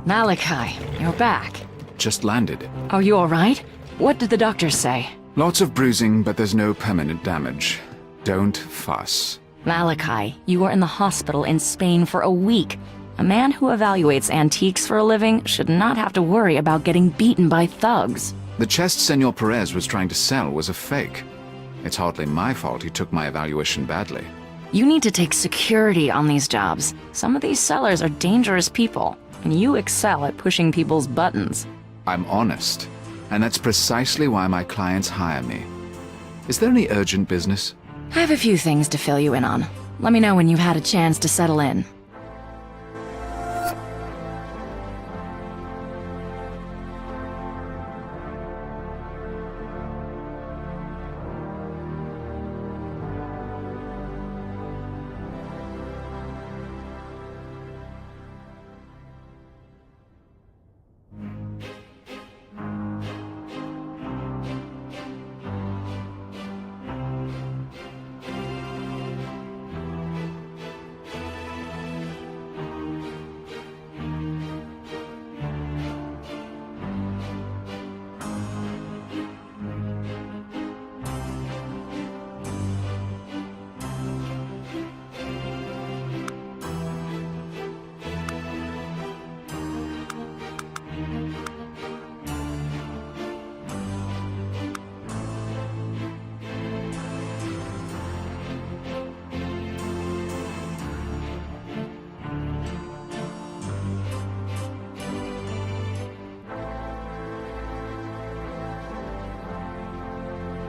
Malachi, you're back. Just landed. Are you alright? What did the doctor say? Lots of bruising, but there's no permanent damage. Don't fuss. Malachi, you were in the hospital in Spain for a week. A man who evaluates antiques for a living should not have to worry about getting beaten by thugs. The chest Senor Perez was trying to sell was a fake. It's hardly my fault he took my evaluation badly. You need to take security on these jobs. Some of these sellers are dangerous people, and you excel at pushing people's buttons. I'm honest, and that's precisely why my clients hire me. Is there any urgent business? I have a few things to fill you in on. Let me know when you've had a chance to settle in.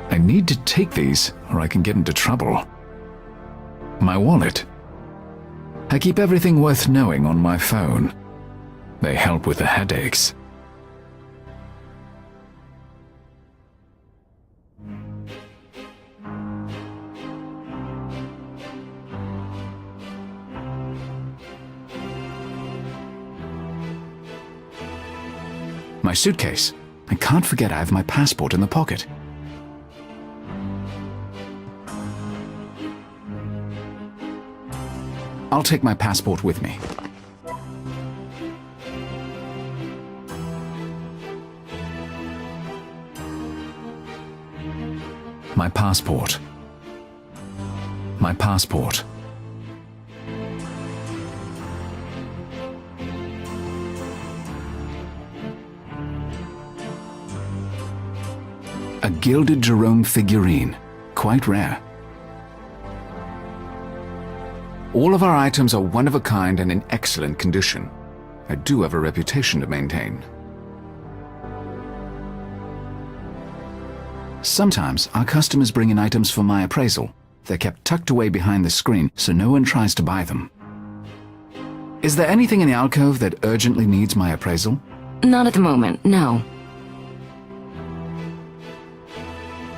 I need to take these, or I can get into trouble. My wallet. I keep everything worth knowing on my phone. They help with the headaches. My suitcase. I can't forget I have my passport in the pocket. I'll take my passport with me. My passport. My passport. A gilded Jerome figurine. Quite rare. All of our items are one of a kind and in excellent condition. I do have a reputation to maintain. Sometimes our customers bring in items for my appraisal. They're kept tucked away behind the screen so no one tries to buy them. Is there anything in the alcove that urgently needs my appraisal? Not at the moment, no.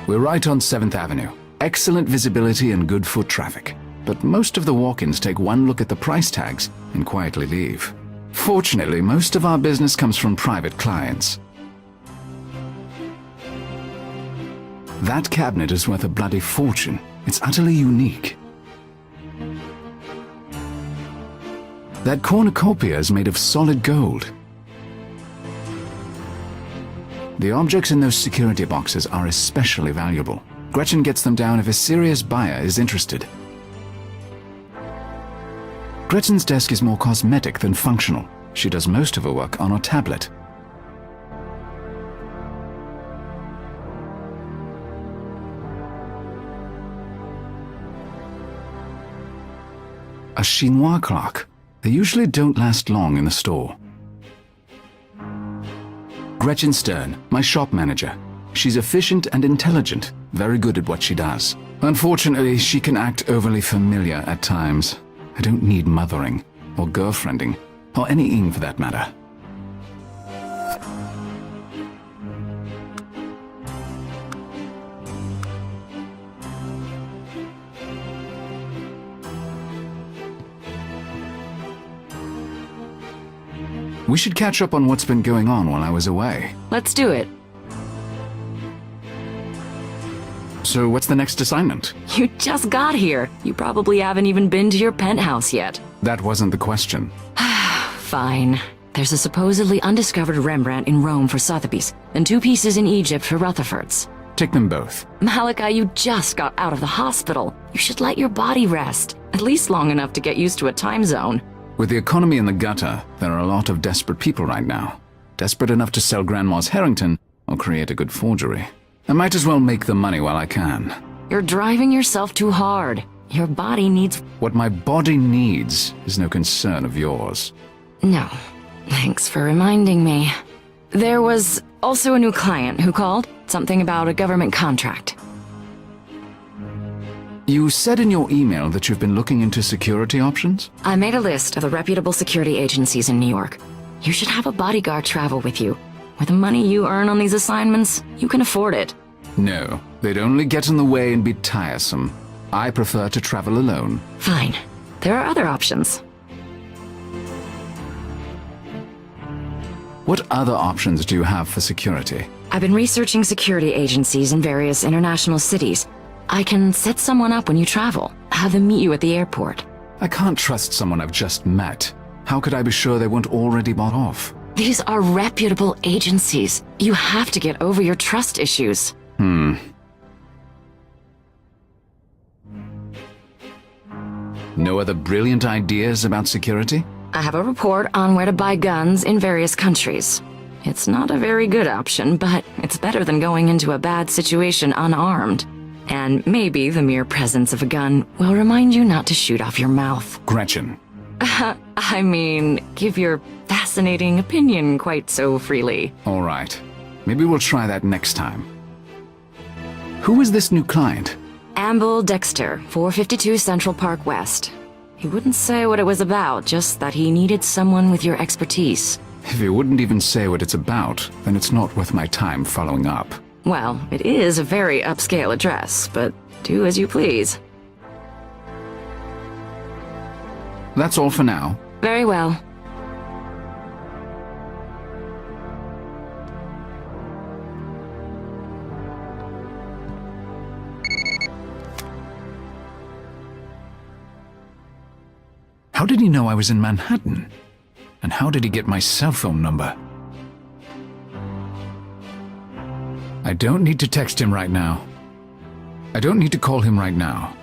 We're right on 7th Avenue. Excellent visibility and good foot traffic. But most of the walk-ins take one look at the price tags and quietly leave. Fortunately, most of our business comes from private clients. That cabinet is worth a bloody fortune. It's utterly unique. That cornucopia is made of solid gold. The objects in those security boxes are especially valuable. Gretchen gets them down if a serious buyer is interested. Gretchen's desk is more cosmetic than functional. She does most of her work on a tablet. A chinois clock. They usually don't last long in the store. Gretchen Stern, my shop manager. She's efficient and intelligent, very good at what she does. Unfortunately, she can act overly familiar at times. I don't need mothering, or girlfriending, or anything for that matter. We should catch up on what's been going on while I was away. Let's do it. So what's the next assignment? You just got here. You probably haven't even been to your penthouse yet. That wasn't the question. Fine. There's a supposedly undiscovered Rembrandt in Rome for Sotheby's, and 2 pieces in Egypt for Rutherford's. Take them both. Malachi, you just got out of the hospital. You should let your body rest, at least long enough to get used to a time zone. With the economy in the gutter, there are a lot of desperate people right now. Desperate enough to sell Grandma's Harrington or create a good forgery. I might as well make the money while I can. You're driving yourself too hard. Your body needs... What my body needs is no concern of yours. No. Thanks for reminding me. There was also a new client who called. Something about a government contract. You said in your email that you've been looking into security options? I made a list of the reputable security agencies in New York. You should have a bodyguard travel with you. With the money you earn on these assignments, you can afford it. No, they'd only get in the way and be tiresome. I prefer to travel alone. Fine. There are other options. What other options do you have for security? I've been researching security agencies in various international cities. I can set someone up when you travel, have them meet you at the airport. I can't trust someone I've just met. How could I be sure they weren't already bought off? These are reputable agencies. You have to get over your trust issues. No other brilliant ideas about security? I have a report on where to buy guns in various countries. It's not a very good option, but it's better than going into a bad situation unarmed. And maybe the mere presence of a gun will remind you not to shoot off your mouth. Gretchen. I mean, give your fascinating opinion quite so freely. All right. Maybe we'll try that next time. Who is this new client? Amble Dexter, 452 Central Park West. He wouldn't say what it was about, just that he needed someone with your expertise. If he wouldn't even say what it's about, then it's not worth my time following up. Well, it is a very upscale address, but do as you please. That's all for now. Very well. How did he know I was in Manhattan? And how did he get my cell phone number? I don't need to text him right now. I don't need to call him right now.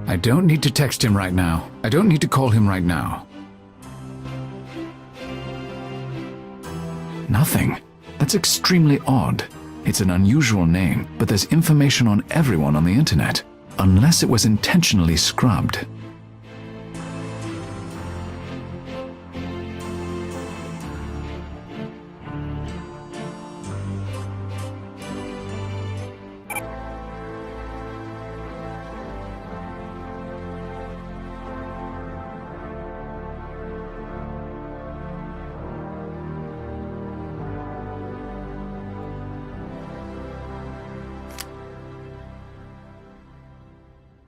I don't need to text him right now. I don't need to call him right now. Nothing. That's extremely odd. It's an unusual name, but there's information on everyone on the internet, unless it was intentionally scrubbed.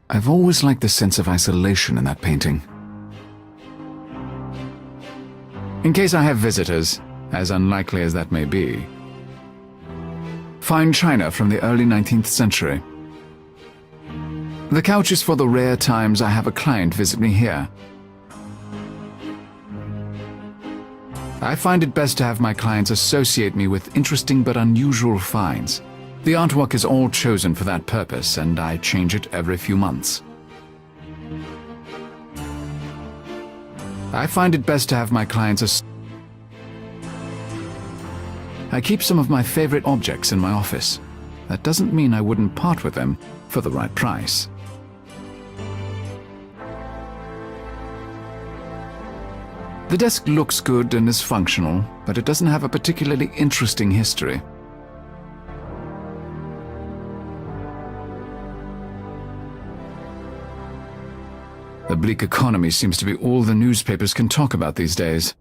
I've always liked the sense of isolation in that painting. In case I have visitors, as unlikely as that may be. Fine china from the early 19th century. The couch is for the rare times I have a client visit me here. I find it best to have my clients associate me with interesting but unusual finds. The artwork is all chosen for that purpose, and I change it every few months. I find it best to have my clients I keep some of my favorite objects in my office. That doesn't mean I wouldn't part with them for the right price. The desk looks good and is functional, but it doesn't have a particularly interesting history. The bleak economy seems to be all the newspapers can talk about these days.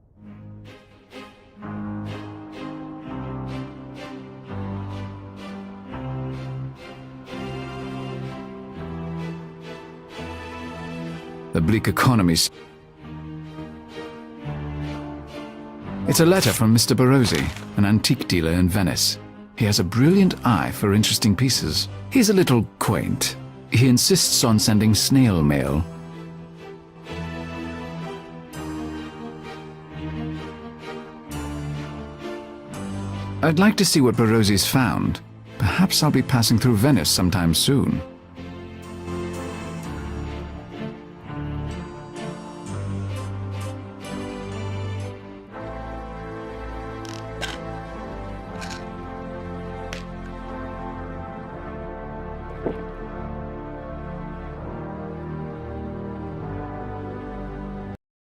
The bleak economy. It's a letter from Mr. Barozzi, an antique dealer in Venice. He has a brilliant eye for interesting pieces. He's a little quaint, He insists on sending snail mail. I'd like to see what Barossi's found. Perhaps I'll be passing through Venice sometime soon.